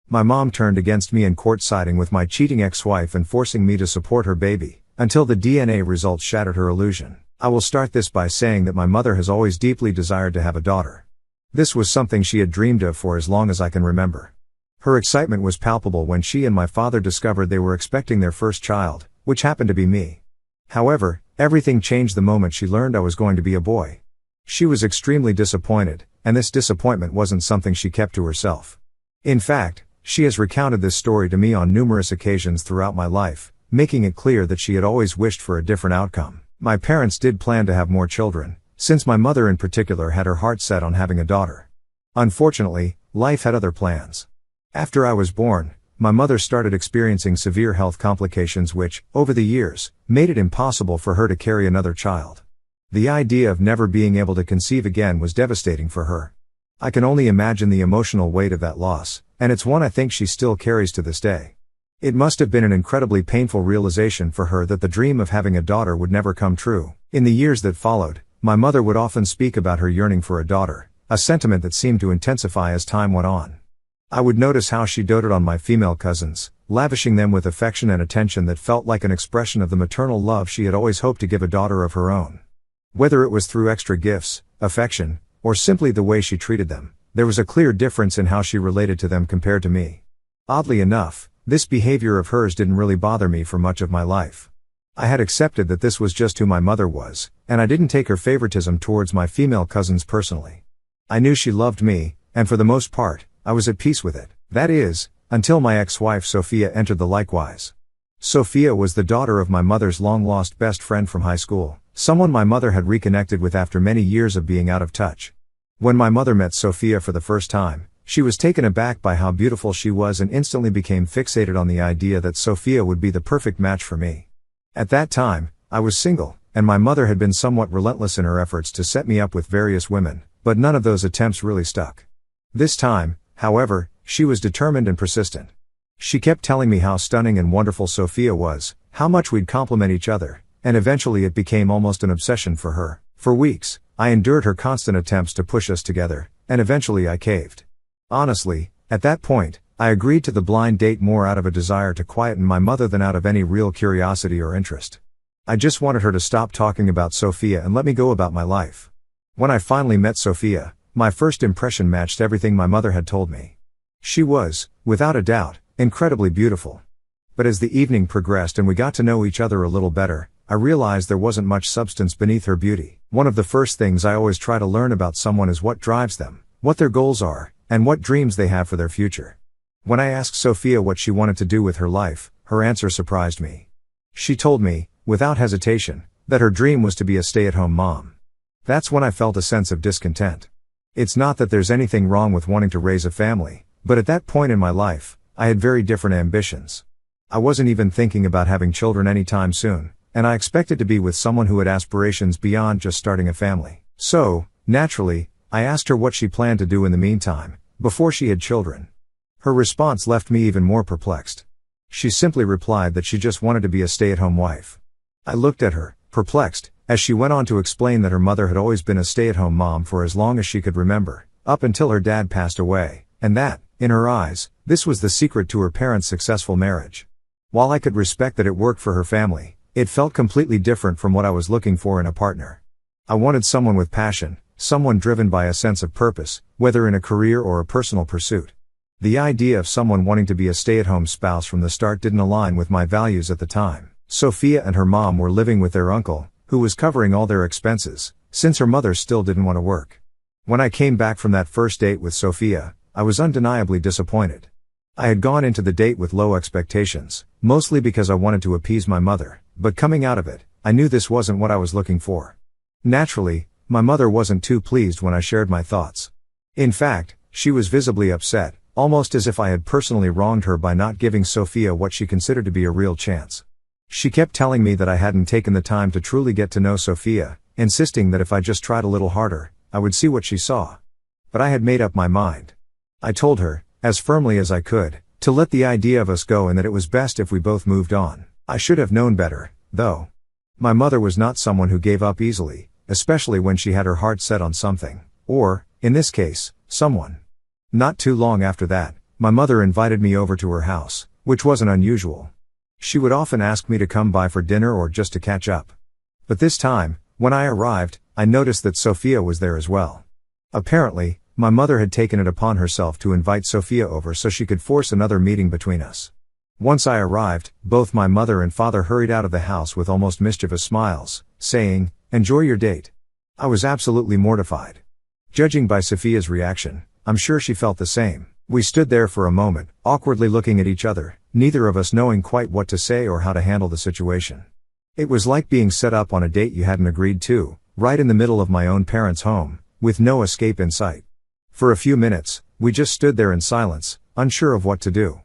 My mom turned against me in court, siding with my cheating ex-wife and forcing me to support her baby, until the DNA results shattered her illusion. I will start this by saying that my mother has always deeply desired to have a daughter. This was something she had dreamed of for as long as I can remember. Her excitement was palpable when she and my father discovered they were expecting their first child, which happened to be me. However, everything changed the moment she learned I was going to be a boy. She was extremely disappointed, and this disappointment wasn't something she kept to herself. In fact, she has recounted this story to me on numerous occasions throughout my life, making it clear that she had always wished for a different outcome. My parents did plan to have more children, since my mother in particular had her heart set on having a daughter. Unfortunately, life had other plans. After I was born, my mother started experiencing severe health complications which, over the years, made it impossible for her to carry another child. The idea of never being able to conceive again was devastating for her. I can only imagine the emotional weight of that loss, and it's one I think she still carries to this day. It must have been an incredibly painful realization for her that the dream of having a daughter would never come true. In the years that followed, my mother would often speak about her yearning for a daughter, a sentiment that seemed to intensify as time went on. I would notice how she doted on my female cousins, lavishing them with affection and attention that felt like an expression of the maternal love she had always hoped to give a daughter of her own. Whether it was through extra gifts, affection, or simply the way she treated them, there was a clear difference in how she related to them compared to me. Oddly enough, this behavior of hers didn't really bother me for much of my life. I had accepted that this was just who my mother was, and I didn't take her favoritism towards my female cousins personally. I knew she loved me, and for the most part, I was at peace with it. That is, until my ex-wife Sophia entered the likewise. Sophia was the daughter of my mother's long-lost best friend from high school, someone my mother had reconnected with after many years of being out of touch. When my mother met Sophia for the first time, she was taken aback by how beautiful she was and instantly became fixated on the idea that Sophia would be the perfect match for me. At that time, I was single, and my mother had been somewhat relentless in her efforts to set me up with various women, but none of those attempts really stuck. This time, however, she was determined and persistent. She kept telling me how stunning and wonderful Sophia was, how much we'd complement each other, and eventually it became almost an obsession for her. For weeks, I endured her constant attempts to push us together, and eventually I caved. Honestly, at that point, I agreed to the blind date more out of a desire to quieten my mother than out of any real curiosity or interest. I just wanted her to stop talking about Sophia and let me go about my life. When I finally met Sophia, my first impression matched everything my mother had told me. She was, without a doubt, incredibly beautiful. But as the evening progressed and we got to know each other a little better, I realized there wasn't much substance beneath her beauty. One of the first things I always try to learn about someone is what drives them, what their goals are, and what dreams they have for their future. When I asked Sophia what she wanted to do with her life, her answer surprised me. She told me, without hesitation, that her dream was to be a stay-at-home mom. That's when I felt a sense of discontent. It's not that there's anything wrong with wanting to raise a family, but at that point in my life, I had very different ambitions. I wasn't even thinking about having children anytime soon, and I expected to be with someone who had aspirations beyond just starting a family. So, naturally, I asked her what she planned to do in the meantime, before she had children. Her response left me even more perplexed. She simply replied that she just wanted to be a stay-at-home wife. I looked at her, perplexed, as she went on to explain that her mother had always been a stay-at-home mom for as long as she could remember, up until her dad passed away, and that, in her eyes, this was the secret to her parents' successful marriage. While I could respect that it worked for her family, it felt completely different from what I was looking for in a partner. I wanted someone with passion, someone driven by a sense of purpose, whether in a career or a personal pursuit. The idea of someone wanting to be a stay-at-home spouse from the start didn't align with my values at the time. Sophia and her mom were living with their uncle, who was covering all their expenses, since her mother still didn't want to work. When I came back from that first date with Sophia, I was undeniably disappointed. I had gone into the date with low expectations, mostly because I wanted to appease my mother, but coming out of it, I knew this wasn't what I was looking for. Naturally, my mother wasn't too pleased when I shared my thoughts. In fact, she was visibly upset, almost as if I had personally wronged her by not giving Sophia what she considered to be a real chance. She kept telling me that I hadn't taken the time to truly get to know Sophia, insisting that if I just tried a little harder, I would see what she saw. But I had made up my mind. I told her, as firmly as I could, to let the idea of us go and that it was best if we both moved on. I should have known better, though. My mother was not someone who gave up easily, especially when she had her heart set on something, or, in this case, someone. Not too long after that, my mother invited me over to her house, which wasn't unusual. She would often ask me to come by for dinner or just to catch up. But this time, when I arrived, I noticed that Sophia was there as well. Apparently, my mother had taken it upon herself to invite Sophia over so she could force another meeting between us. Once I arrived, both my mother and father hurried out of the house with almost mischievous smiles, saying, "Enjoy your date." I was absolutely mortified. Judging by Sophia's reaction, I'm sure she felt the same. We stood there for a moment, awkwardly looking at each other, neither of us knowing quite what to say or how to handle the situation. It was like being set up on a date you hadn't agreed to, right in the middle of my own parents' home, with no escape in sight. For a few minutes, we just stood there in silence, unsure of what to do.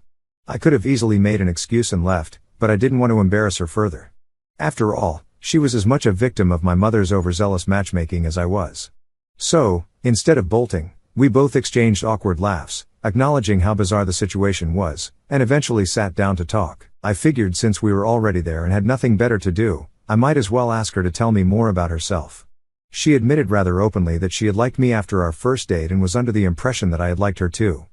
I could have easily made an excuse and left, but I didn't want to embarrass her further. After all, she was as much a victim of my mother's overzealous matchmaking as I was. So, instead of bolting, we both exchanged awkward laughs, acknowledging how bizarre the situation was, and eventually sat down to talk. I figured since we were already there and had nothing better to do, I might as well ask her to tell me more about herself. She admitted rather openly that she had liked me after our first date and was under the impression that I had liked her too.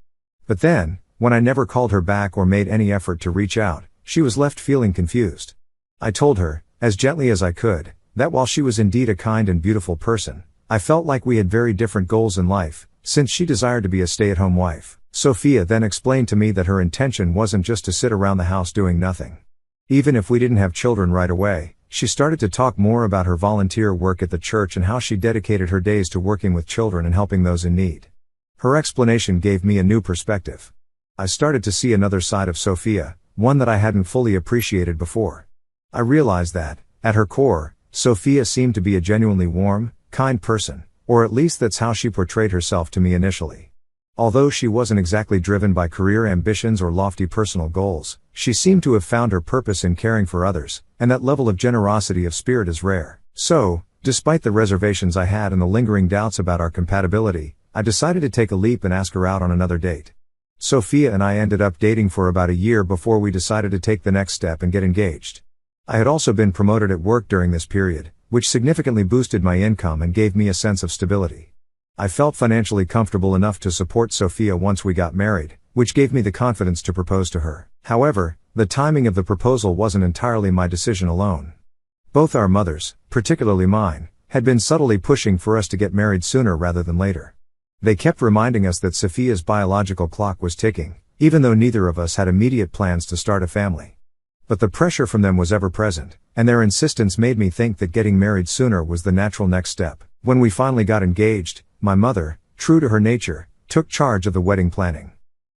But then, when I never called her back or made any effort to reach out, she was left feeling confused. I told her, as gently as I could, that while she was indeed a kind and beautiful person, I felt like we had very different goals in life, since she desired to be a stay-at-home wife. Sophia then explained to me that her intention wasn't just to sit around the house doing nothing. Even if we didn't have children right away, she started to talk more about her volunteer work at the church and how she dedicated her days to working with children and helping those in need. Her explanation gave me a new perspective. I started to see another side of Sophia, one that I hadn't fully appreciated before. I realized that, at her core, Sophia seemed to be a genuinely warm, kind person, or at least that's how she portrayed herself to me initially. Although she wasn't exactly driven by career ambitions or lofty personal goals, she seemed to have found her purpose in caring for others, and that level of generosity of spirit is rare. So, despite the reservations I had and the lingering doubts about our compatibility, I decided to take a leap and ask her out on another date. Sophia and I ended up dating for about a year before we decided to take the next step and get engaged. I had also been promoted at work during this period, which significantly boosted my income and gave me a sense of stability. I felt financially comfortable enough to support Sophia once we got married, which gave me the confidence to propose to her. However, the timing of the proposal wasn't entirely my decision alone. Both our mothers, particularly mine, had been subtly pushing for us to get married sooner rather than later. They kept reminding us that Sophia's biological clock was ticking, even though neither of us had immediate plans to start a family. But the pressure from them was ever present, and their insistence made me think that getting married sooner was the natural next step. When we finally got engaged, my mother, true to her nature, took charge of the wedding planning.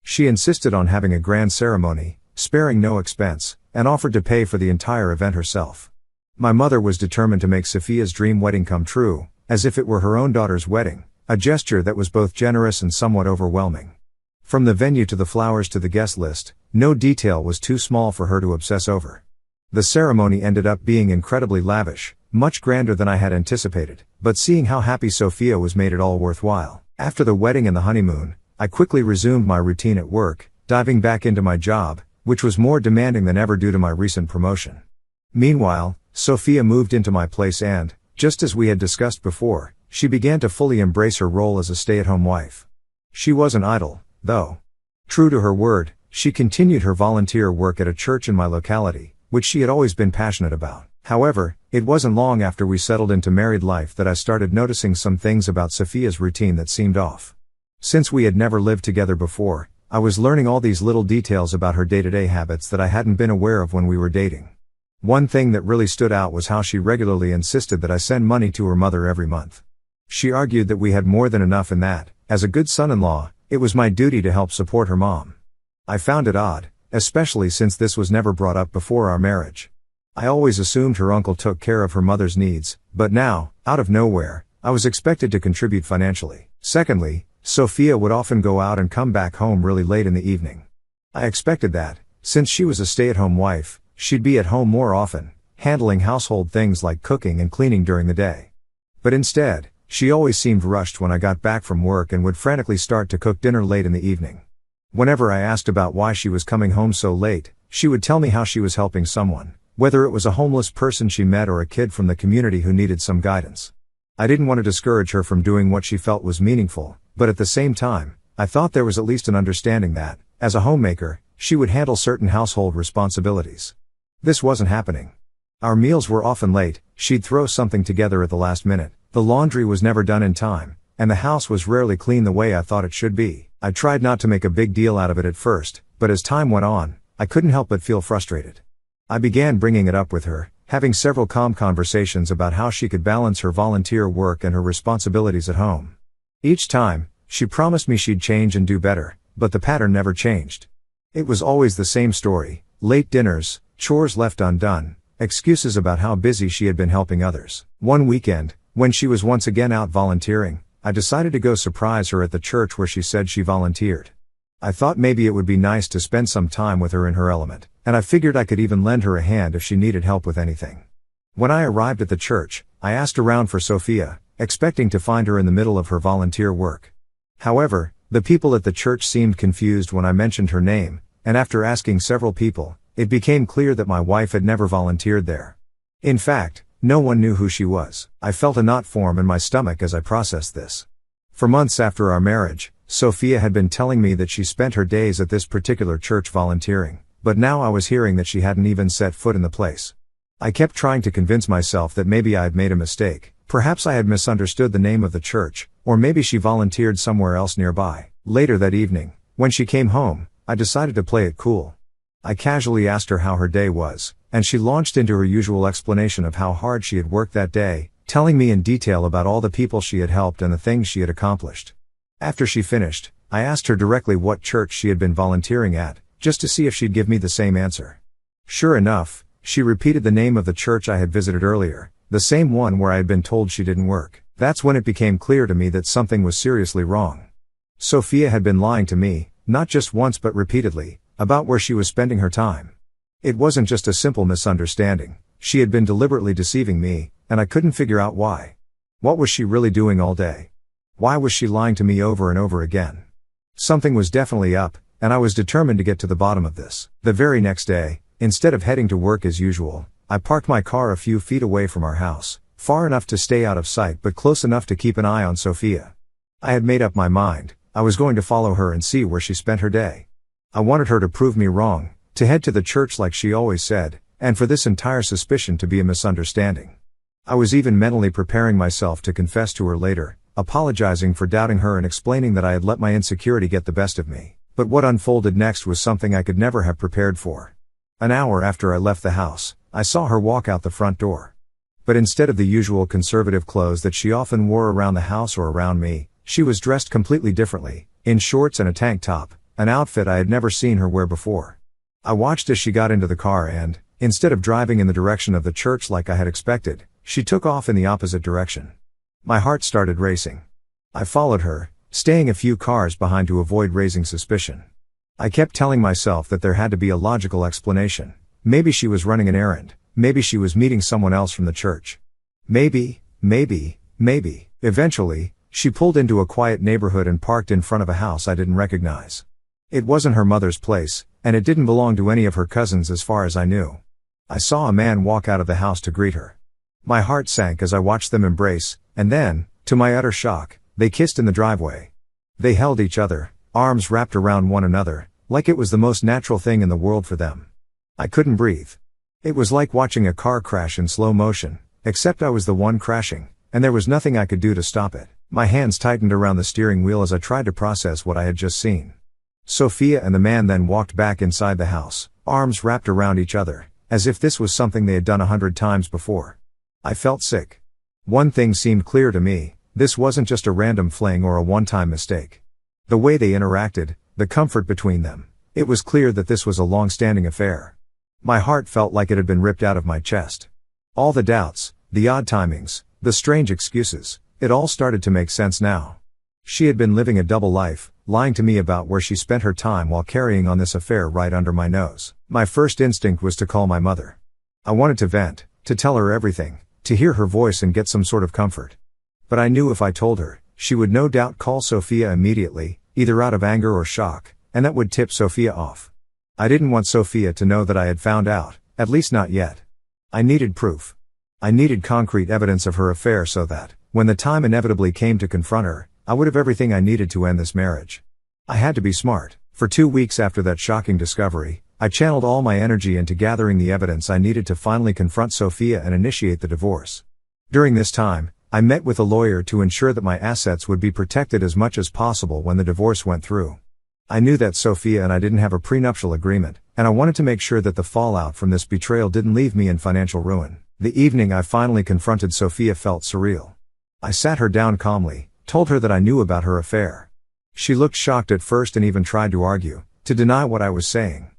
She insisted on having a grand ceremony, sparing no expense, and offered to pay for the entire event herself. My mother was determined to make Sophia's dream wedding come true, as if it were her own daughter's wedding, a gesture that was both generous and somewhat overwhelming. From the venue to the flowers to the guest list, no detail was too small for her to obsess over. The ceremony ended up being incredibly lavish, much grander than I had anticipated, but seeing how happy Sophia was made it all worthwhile. After the wedding and the honeymoon, I quickly resumed my routine at work, diving back into my job, which was more demanding than ever due to my recent promotion. Meanwhile, Sophia moved into my place and, just as we had discussed before, she began to fully embrace her role as a stay-at-home wife. She wasn't idle, though. True to her word, she continued her volunteer work at a church in my locality, which she had always been passionate about. However, it wasn't long after we settled into married life that I started noticing some things about Sophia's routine that seemed off. Since we had never lived together before, I was learning all these little details about her day-to-day habits that I hadn't been aware of when we were dating. One thing that really stood out was how she regularly insisted that I send money to her mother every month. She argued that we had more than enough and that, as a good son-in-law, it was my duty to help support her mom. I found it odd, especially since this was never brought up before our marriage. I always assumed her uncle took care of her mother's needs, but now, out of nowhere, I was expected to contribute financially. Secondly, Sophia would often go out and come back home really late in the evening. I expected that, since she was a stay-at-home wife, she'd be at home more often, handling household things like cooking and cleaning during the day. But instead, she always seemed rushed when I got back from work and would frantically start to cook dinner late in the evening. Whenever I asked about why she was coming home so late, she would tell me how she was helping someone, whether it was a homeless person she met or a kid from the community who needed some guidance. I didn't want to discourage her from doing what she felt was meaningful, but at the same time, I thought there was at least an understanding that, As a homemaker, she would handle certain household responsibilities. This wasn't happening. Our meals were often late, she'd throw something together at the last minute, the laundry was never done in time, and the house was rarely clean the way I thought it should be. I tried not to make a big deal out of it at first, but as time went on, I couldn't help but feel frustrated. I began bringing it up with her, having several calm conversations about how she could balance her volunteer work and her responsibilities at home. Each time, she promised me she'd change and do better, but the pattern never changed. It was always the same story: late dinners, chores left undone, excuses about how busy she had been helping others. One weekend, when she was once again out volunteering, I decided to go surprise her at the church where she said she volunteered. I thought maybe it would be nice to spend some time with her in her element, and I figured I could even lend her a hand if she needed help with anything. When I arrived at the church, I asked around for Sophia, expecting to find her in the middle of her volunteer work. However, the people at the church seemed confused when I mentioned her name, and after asking several people, it became clear that my wife had never volunteered there. In fact, no one knew who she was. I felt a knot form in my stomach as I processed this. For months after our marriage, Sophia had been telling me that she spent her days at this particular church volunteering, but now I was hearing that she hadn't even set foot in the place. I kept trying to convince myself that maybe I had made a mistake, perhaps I had misunderstood the name of the church, or maybe she volunteered somewhere else nearby. Later that evening, when she came home, I decided to play it cool. I casually asked her how her day was, and she launched into her usual explanation of how hard she had worked that day, telling me in detail about all the people she had helped and the things she had accomplished. After she finished, I asked her directly what church she had been volunteering at, just to see if she'd give me the same answer. Sure enough, she repeated the name of the church I had visited earlier, the same one where I had been told she didn't work. That's when it became clear to me that something was seriously wrong. Sophia had been lying to me, not just once but repeatedly, about where she was spending her time. It wasn't just a simple misunderstanding, she had been deliberately deceiving me, and I couldn't figure out why. What was she really doing all day? Why was she lying to me over and over again? Something was definitely up, and I was determined to get to the bottom of this. The very next day, instead of heading to work as usual, I parked my car a few feet away from our house, far enough to stay out of sight but close enough to keep an eye on Sophia. I had made up my mind, I was going to follow her and see where she spent her day. I wanted her to prove me wrong, to head to the church like she always said, and for this entire suspicion to be a misunderstanding. I was even mentally preparing myself to confess to her later, apologizing for doubting her and explaining that I had let my insecurity get the best of me. But what unfolded next was something I could never have prepared for. An hour after I left the house, I saw her walk out the front door. But instead of the usual conservative clothes that she often wore around the house or around me, she was dressed completely differently, in shorts and a tank top, an outfit I had never seen her wear before. I watched as she got into the car and, instead of driving in the direction of the church like I had expected, she took off in the opposite direction. My heart started racing. I followed her, staying a few cars behind to avoid raising suspicion. I kept telling myself that there had to be a logical explanation. Maybe she was running an errand, maybe she was meeting someone else from the church. Maybe. Eventually, she pulled into a quiet neighborhood and parked in front of a house I didn't recognize. It wasn't her mother's place, and it didn't belong to any of her cousins as far as I knew. I saw a man walk out of the house to greet her. My heart sank as I watched them embrace, and then, to my utter shock, they kissed in the driveway. They held each other, arms wrapped around one another, like it was the most natural thing in the world for them. I couldn't breathe. It was like watching a car crash in slow motion, except I was the one crashing, and there was nothing I could do to stop it. My hands tightened around the steering wheel as I tried to process what I had just seen. Sophia and the man then walked back inside the house, arms wrapped around each other, as if this was something they had done 100 times before. I felt sick. One thing seemed clear to me, this wasn't just a random fling or a one-time mistake. The way they interacted, the comfort between them, it was clear that this was a long-standing affair. My heart felt like it had been ripped out of my chest. All the doubts, the odd timings, the strange excuses, it all started to make sense now. She had been living a double life, lying to me about where she spent her time while carrying on this affair right under my nose. My first instinct was to call my mother. I wanted to vent, to tell her everything, to hear her voice and get some sort of comfort. But I knew if I told her, she would no doubt call Sophia immediately, either out of anger or shock, and that would tip Sophia off. I didn't want Sophia to know that I had found out, at least not yet. I needed proof. I needed concrete evidence of her affair so that, when the time inevitably came to confront her, I would have everything I needed to end this marriage. I had to be smart. For 2 weeks after that shocking discovery, I channeled all my energy into gathering the evidence I needed to finally confront Sophia and initiate the divorce. During this time, I met with a lawyer to ensure that my assets would be protected as much as possible when the divorce went through. I knew that Sophia and I didn't have a prenuptial agreement, and I wanted to make sure that the fallout from this betrayal didn't leave me in financial ruin. The evening I finally confronted Sophia felt surreal. I sat her down calmly, told her that I knew about her affair. She looked shocked at first and even tried to argue, to deny what I was saying.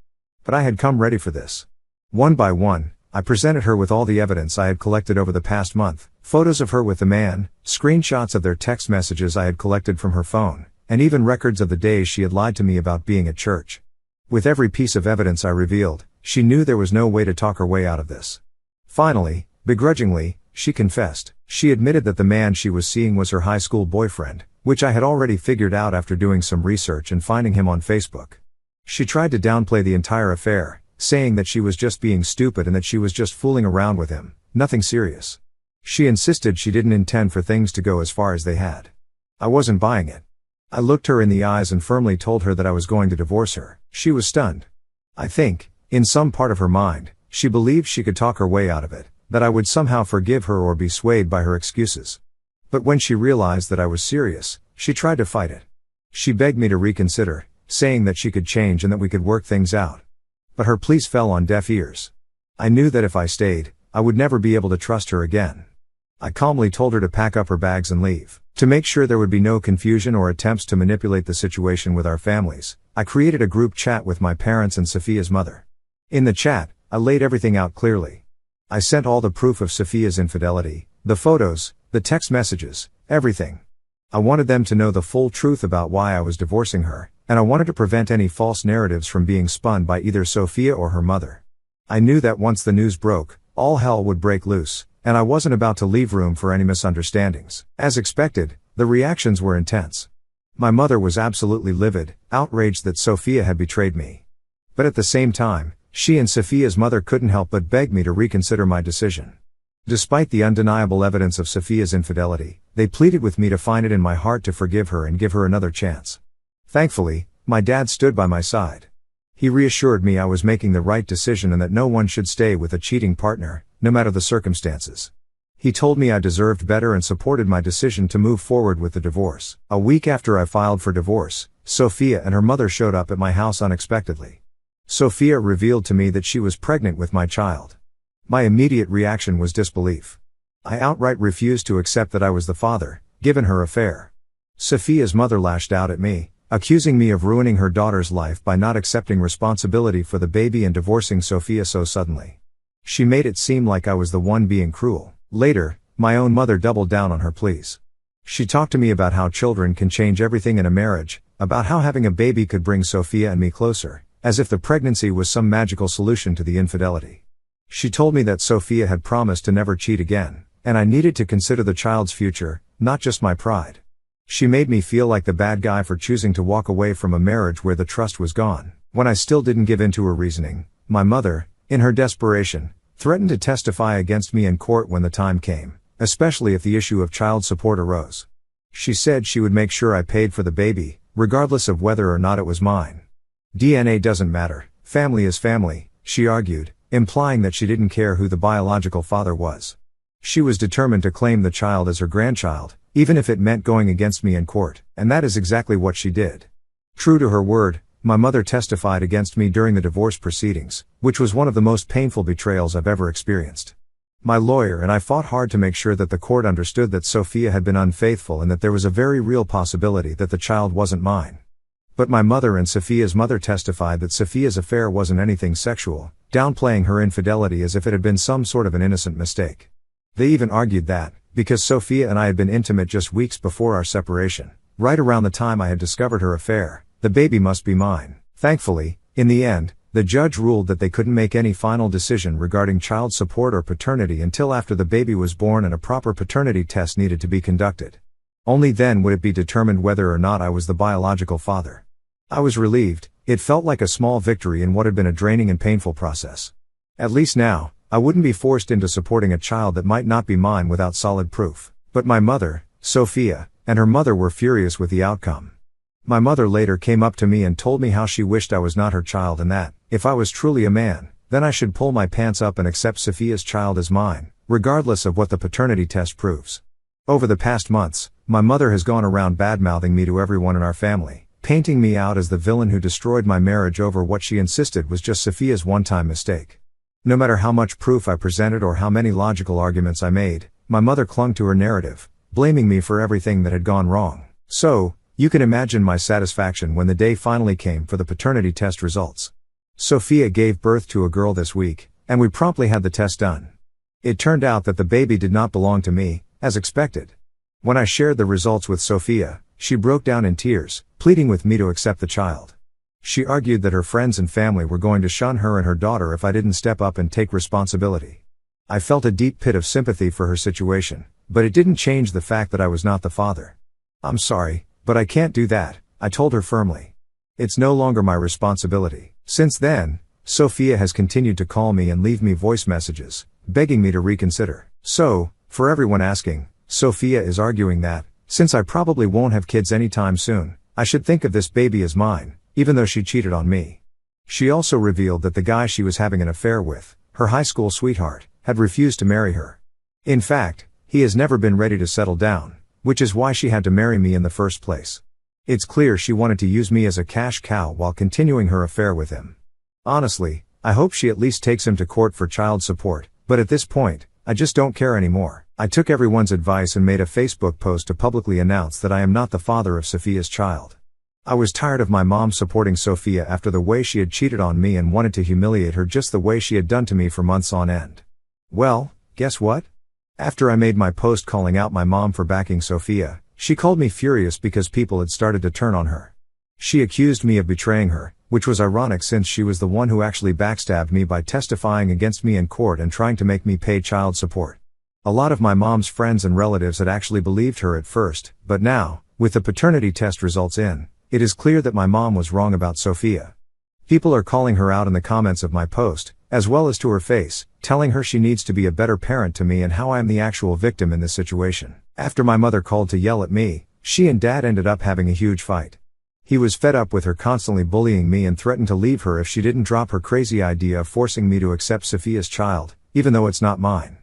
But I had come ready for this. One by one, I presented her with all the evidence I had collected over the past month, photos of her with the man, screenshots of their text messages I had collected from her phone, and even records of the days she had lied to me about being at church. With every piece of evidence I revealed, she knew there was no way to talk her way out of this. Finally, begrudgingly, she confessed. She admitted that the man she was seeing was her high school boyfriend, which I had already figured out after doing some research and finding him on Facebook. She tried to downplay the entire affair, saying that she was just being stupid and that she was just fooling around with him, nothing serious. She insisted she didn't intend for things to go as far as they had. I wasn't buying it. I looked her in the eyes and firmly told her that I was going to divorce her. She was stunned. I think, in some part of her mind, she believed she could talk her way out of it, that I would somehow forgive her or be swayed by her excuses. But when she realized that I was serious, she tried to fight it. She begged me to reconsider, saying that she could change and that we could work things out. But her pleas fell on deaf ears. I knew that if I stayed, I would never be able to trust her again. I calmly told her to pack up her bags and leave. To make sure there would be no confusion or attempts to manipulate the situation with our families, I created a group chat with my parents and Sophia's mother. In the chat, I laid everything out clearly. I sent all the proof of Sophia's infidelity, the photos, the text messages, everything. I wanted them to know the full truth about why I was divorcing her, and I wanted to prevent any false narratives from being spun by either Sophia or her mother. I knew that once the news broke, all hell would break loose, and I wasn't about to leave room for any misunderstandings. As expected, the reactions were intense. My mother was absolutely livid, outraged that Sophia had betrayed me. But at the same time, she and Sophia's mother couldn't help but beg me to reconsider my decision. Despite the undeniable evidence of Sophia's infidelity, they pleaded with me to find it in my heart to forgive her and give her another chance. Thankfully, my dad stood by my side. He reassured me I was making the right decision and that no one should stay with a cheating partner, no matter the circumstances. He told me I deserved better and supported my decision to move forward with the divorce. A week after I filed for divorce, Sophia and her mother showed up at my house unexpectedly. Sophia revealed to me that she was pregnant with my child. My immediate reaction was disbelief. I outright refused to accept that I was the father, given her affair. Sophia's mother lashed out at me, accusing me of ruining her daughter's life by not accepting responsibility for the baby and divorcing Sophia so suddenly. She made it seem like I was the one being cruel. Later, my own mother doubled down on her pleas. She talked to me about how children can change everything in a marriage, about how having a baby could bring Sophia and me closer, as if the pregnancy was some magical solution to the infidelity. She told me that Sophia had promised to never cheat again, and I needed to consider the child's future, not just my pride. She made me feel like the bad guy for choosing to walk away from a marriage where the trust was gone. When I still didn't give in to her reasoning, my mother, in her desperation, threatened to testify against me in court when the time came, especially if the issue of child support arose. She said she would make sure I paid for the baby, regardless of whether or not it was mine. DNA doesn't matter, family is family, she argued, implying that she didn't care who the biological father was. She was determined to claim the child as her grandchild, even if it meant going against me in court, and that is exactly what she did. True to her word, my mother testified against me during the divorce proceedings, which was one of the most painful betrayals I've ever experienced. My lawyer and I fought hard to make sure that the court understood that Sophia had been unfaithful and that there was a very real possibility that the child wasn't mine. But my mother and Sophia's mother testified that Sophia's affair wasn't anything sexual, downplaying her infidelity as if it had been some sort of an innocent mistake. They even argued that, because Sophia and I had been intimate just weeks before our separation, right around the time I had discovered her affair, the baby must be mine. Thankfully, in the end, the judge ruled that they couldn't make any final decision regarding child support or paternity until after the baby was born and a proper paternity test needed to be conducted. Only then would it be determined whether or not I was the biological father. I was relieved. It felt like a small victory in what had been a draining and painful process. At least now, I wouldn't be forced into supporting a child that might not be mine without solid proof. But my mother, Sophia, and her mother were furious with the outcome. My mother later came up to me and told me how she wished I was not her child and that, if I was truly a man, then I should pull my pants up and accept Sophia's child as mine, regardless of what the paternity test proves. Over the past months, my mother has gone around bad-mouthing me to everyone in our family, painting me out as the villain who destroyed my marriage over what she insisted was just Sophia's one-time mistake. No matter how much proof I presented or how many logical arguments I made, my mother clung to her narrative, blaming me for everything that had gone wrong. So, you can imagine my satisfaction when the day finally came for the paternity test results. Sophia gave birth to a girl this week, and we promptly had the test done. It turned out that the baby did not belong to me, as expected. When I shared the results with Sophia, she broke down in tears, pleading with me to accept the child. She argued that her friends and family were going to shun her and her daughter if I didn't step up and take responsibility. I felt a deep pit of sympathy for her situation, but it didn't change the fact that I was not the father. "I'm sorry, but I can't do that," I told her firmly. "It's no longer my responsibility." Since then, Sophia has continued to call me and leave me voice messages, begging me to reconsider. So, for everyone asking, Sophia is arguing that, since I probably won't have kids anytime soon, I should think of this baby as mine, even though she cheated on me. She also revealed that the guy she was having an affair with, her high school sweetheart, had refused to marry her. In fact, he has never been ready to settle down, which is why she had to marry me in the first place. It's clear she wanted to use me as a cash cow while continuing her affair with him. Honestly, I hope she at least takes him to court for child support, but at this point, I just don't care anymore. I took everyone's advice and made a Facebook post to publicly announce that I am not the father of Sophia's child. I was tired of my mom supporting Sophia after the way she had cheated on me and wanted to humiliate her just the way she had done to me for months on end. Well, guess what? After I made my post calling out my mom for backing Sophia, she called me furious because people had started to turn on her. She accused me of betraying her, which was ironic since she was the one who actually backstabbed me by testifying against me in court and trying to make me pay child support. A lot of my mom's friends and relatives had actually believed her at first, but now, with the paternity test results in, it is clear that my mom was wrong about Sophia. People are calling her out in the comments of my post, as well as to her face, telling her she needs to be a better parent to me and how I am the actual victim in this situation. After my mother called to yell at me, she and dad ended up having a huge fight. He was fed up with her constantly bullying me and threatened to leave her if she didn't drop her crazy idea of forcing me to accept Sophia's child, even though it's not mine.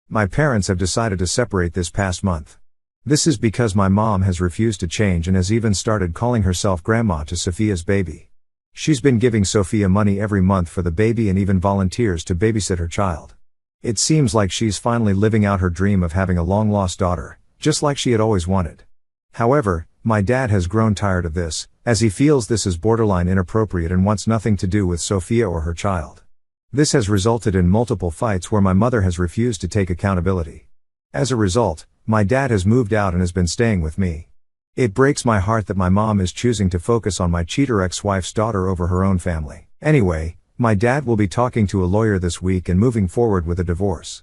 My parents have decided to separate this past month. This is because my mom has refused to change and has even started calling herself grandma to Sophia's baby. She's been giving Sophia money every month for the baby and even volunteers to babysit her child. It seems like she's finally living out her dream of having a long-lost daughter, just like she had always wanted. However, my dad has grown tired of this, as he feels this is borderline inappropriate and wants nothing to do with Sophia or her child. This has resulted in multiple fights where my mother has refused to take accountability. As a result, my dad has moved out and has been staying with me. It breaks my heart that my mom is choosing to focus on my cheater ex-wife's daughter over her own family. Anyway, my dad will be talking to a lawyer this week and moving forward with a divorce.